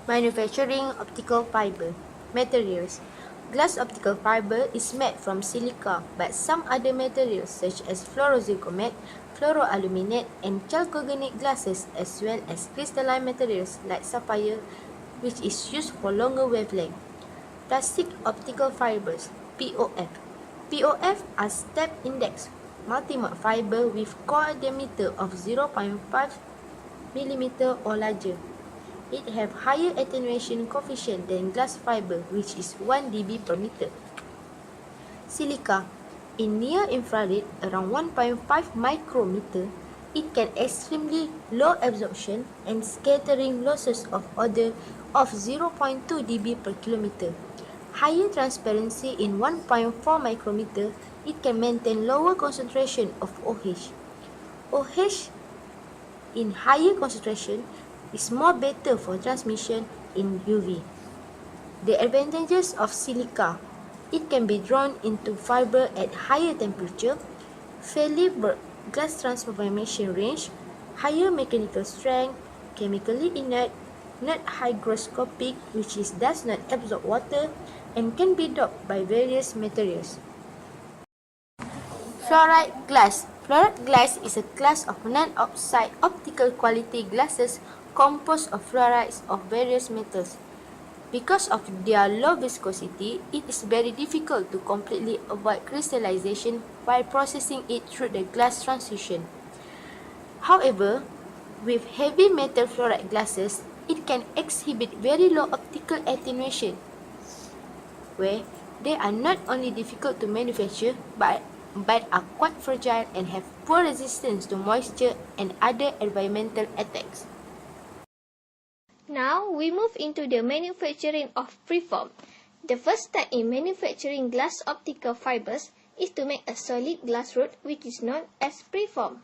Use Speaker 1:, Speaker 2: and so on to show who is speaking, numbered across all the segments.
Speaker 1: Manufacturing optical fiber. Materials. Glass optical fiber is made from silica, but some other materials such as fluorozirconate, fluoroaluminate, and chalcogenic glasses, as well as crystalline materials like sapphire, which is used for longer wavelength. Plastic optical fibers (POF). POF are step index multimode fiber with core diameter of 0.5 mm or larger. It have higher attenuation coefficient than glass fiber, which is 1 dB per meter. Silica. In near infrared, around 1.5 micrometer, it can extremely low absorption and scattering losses of order of 0.2 dB per kilometer. Higher transparency in 1.4 micrometer, it can maintain lower concentration of OH. OH in higher concentration is more better for transmission in UV. The advantages of silica: it can be drawn into fiber at higher temperature, fairly broad glass transformation range, higher mechanical strength, chemically inert, not hygroscopic, which does not absorb water, and can be doped by various materials. Fluoride glass. Fluoride glass is a class of non-oxide optical quality glasses composed of fluorides of various metals. Because of their low viscosity, it is very difficult to completely avoid crystallization while processing it through the glass transition. However, with heavy metal fluoride glasses, it can exhibit very low optical attenuation, where they are not only difficult to manufacture but are quite fragile and have poor resistance to moisture and other environmental attacks.
Speaker 2: Now we move into the manufacturing of preform. The first step in manufacturing glass optical fibers is to make a solid glass rod, which is known as preform.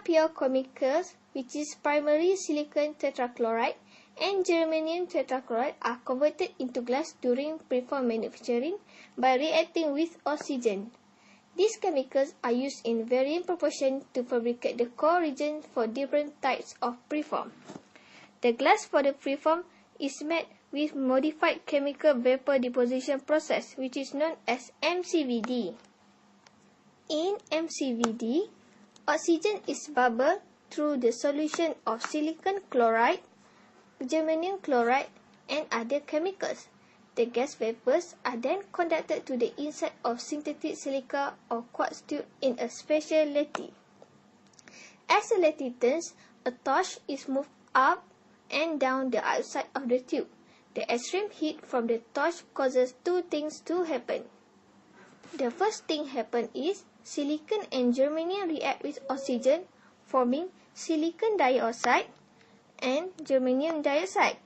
Speaker 2: Pure chemicals, which is primary silicon tetrachloride and germanium tetrachloride, are converted into glass during preform manufacturing by reacting with oxygen. These chemicals are used in varying proportion to fabricate the core region for different types of preform. The glass for the preform is made with modified chemical vapor deposition process, which is known as MCVD. In MCVD, oxygen is bubbled through the solution of silicon chloride, germanium chloride, and other chemicals. The gas vapors are then conducted to the inside of synthetic silica or quartz tube in a special lattice. As the lattice turns, a torch is moved up and down the outside of the tube. The extreme heat from the torch causes two things to happen. The first thing happen is silicon and germanium react with oxygen, forming silicon dioxide and germanium dioxide.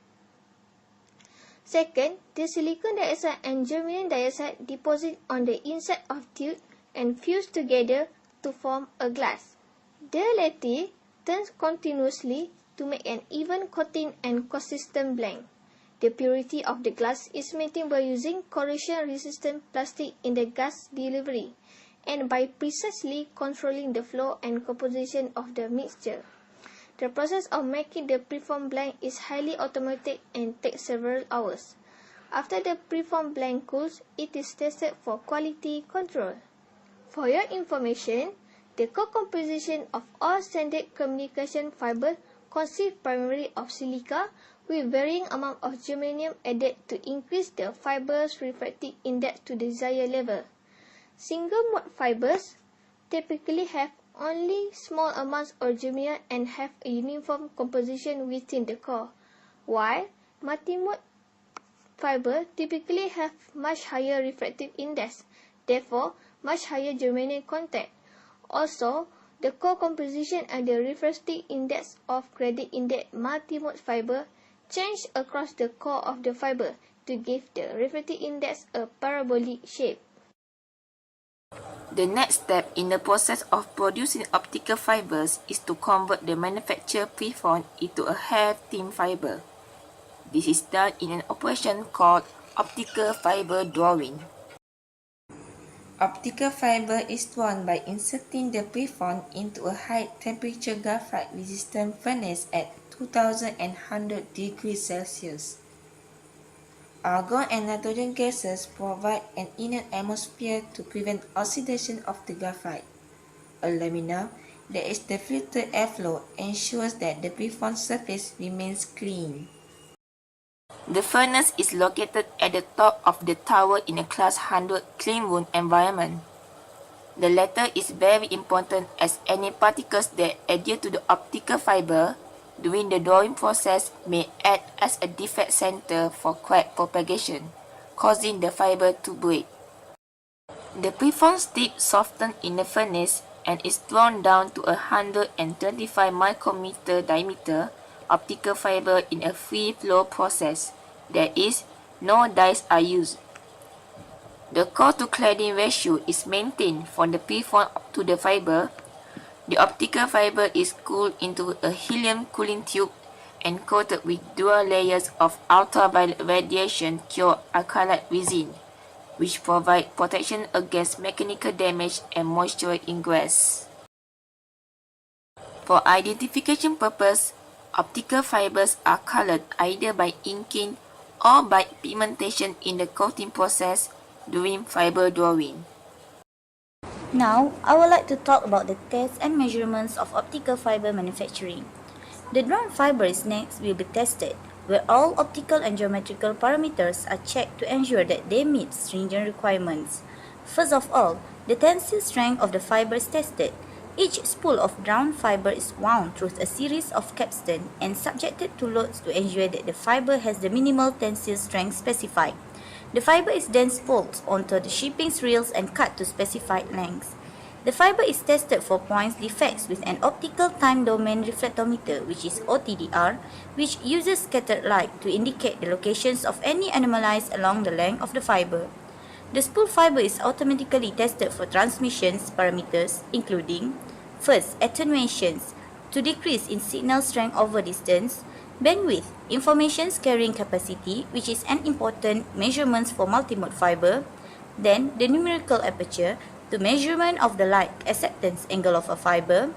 Speaker 2: Second, the silicon dioxide and germanium dioxide deposit on the inside of tube and fuse together to form a glass. The lattice turns continuously to make an even coating and consistent blend. The purity of the glass is maintained by using corrosion-resistant plastic in the gas delivery and by precisely controlling the flow and composition of the mixture. The process of making the preform blend is highly automated and takes several hours. After the preform blend cools, it is tested for quality control. For your information, the core composition of all standard communication fiber consists primarily of silica with varying amount of germanium added to increase the fiber's refractive index to the desired level. Single-mode fibers typically have only small amounts of germanium and have a uniform composition within the core, while multi-mode fibers typically have much higher refractive index, therefore much higher germanium content. Also, the core composition and the refractive index of gradient index multi-mode fiber change across the core of the fiber to give the refractive index a parabolic shape.
Speaker 3: The next step in the process of producing optical fibers is to convert the manufactured preform into a half-thin fiber. This is done in an operation called optical fiber drawing. Optical fiber is drawn by inserting the preform into a high-temperature graphite-resistant furnace at 2100 degrees Celsius. Argon and nitrogen gases provide an inner atmosphere to prevent oxidation of the graphite. Alumina, that is the filtered airflow, ensures that the preformed surface remains clean. The furnace is located at the top of the tower in a class 100 clean room environment. The latter is very important as any particles that adhere to the optical fiber during the drawing process may act as a defect center for crack propagation, causing the fiber to break. The preformed strip softens in the furnace and is drawn down to a 125 micrometer diameter optical fiber in a free flow process, that is, no dyes are used. The core to cladding ratio is maintained from the preform to the fiber. The optical fiber is cooled into a helium cooling tube and coated with dual layers of ultraviolet radiation cured acrylate resin, which provide protection against mechanical damage and moisture ingress. For identification purpose, optical fibers are colored either by inking or by pigmentation in the coating process during fiber drawing.
Speaker 4: Now, I would like to talk about the tests and measurements of optical fiber manufacturing. The drawn fibers next will be tested, where all optical and geometrical parameters are checked to ensure that they meet stringent requirements. First of all, the tensile strength of the fiber is tested. Each spool of drawn fiber is wound through a series of capstans and subjected to loads to ensure that the fiber has the minimal tensile strength specified. The fiber is then spooled onto the shipping reels and cut to specified lengths. The fiber is tested for points defects with an optical time domain reflectometer, which is OTDR, which uses scattered light to indicate the locations of any anomalies along the length of the fiber. The spool fiber is automatically tested for transmissions parameters, including first, attenuations, to decrease in signal strength over distance, bandwidth, information carrying capacity, which is an important measurement for multimode fiber, then the numerical aperture, to measurement of the light acceptance angle of a fiber,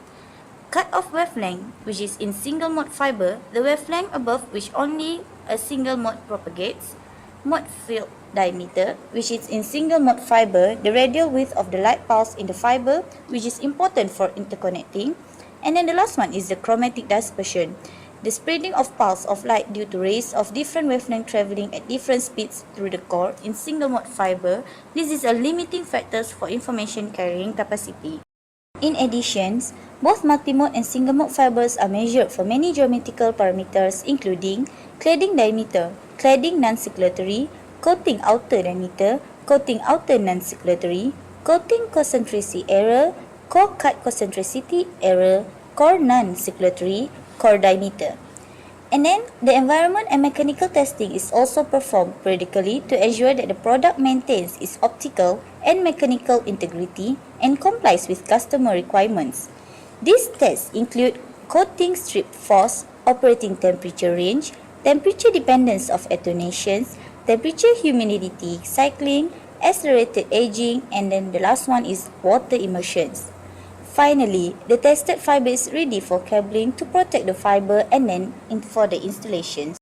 Speaker 4: cut-off wavelength, which is in single mode fiber, the wavelength above which only a single mode propagates, mode field diameter, which is in single mode fiber, the radial width of the light pulse in the fiber, which is important for interconnecting, and then the last one is the chromatic dispersion, the spreading of pulse of light due to rays of different wavelength traveling at different speeds through the core in single mode fiber. This is a limiting factor for information carrying capacity. In addition, both multimode and single mode fibers are measured for many geometrical parameters, including cladding diameter, cladding non-circulatory, coating outer diameter, coating outer non-circulatory, coating concentricity error, core cut concentricity error, core non-circulatory, core diameter. And then, the environment and mechanical testing is also performed periodically to ensure that the product maintains its optical and mechanical integrity and complies with customer requirements. These tests include coating strip force, operating temperature range, temperature dependence of attenuations, temperature humidity cycling, accelerated aging, and then the last one is water immersions. Finally, the tested fiber is ready for cabling to protect the fiber and then for the installations.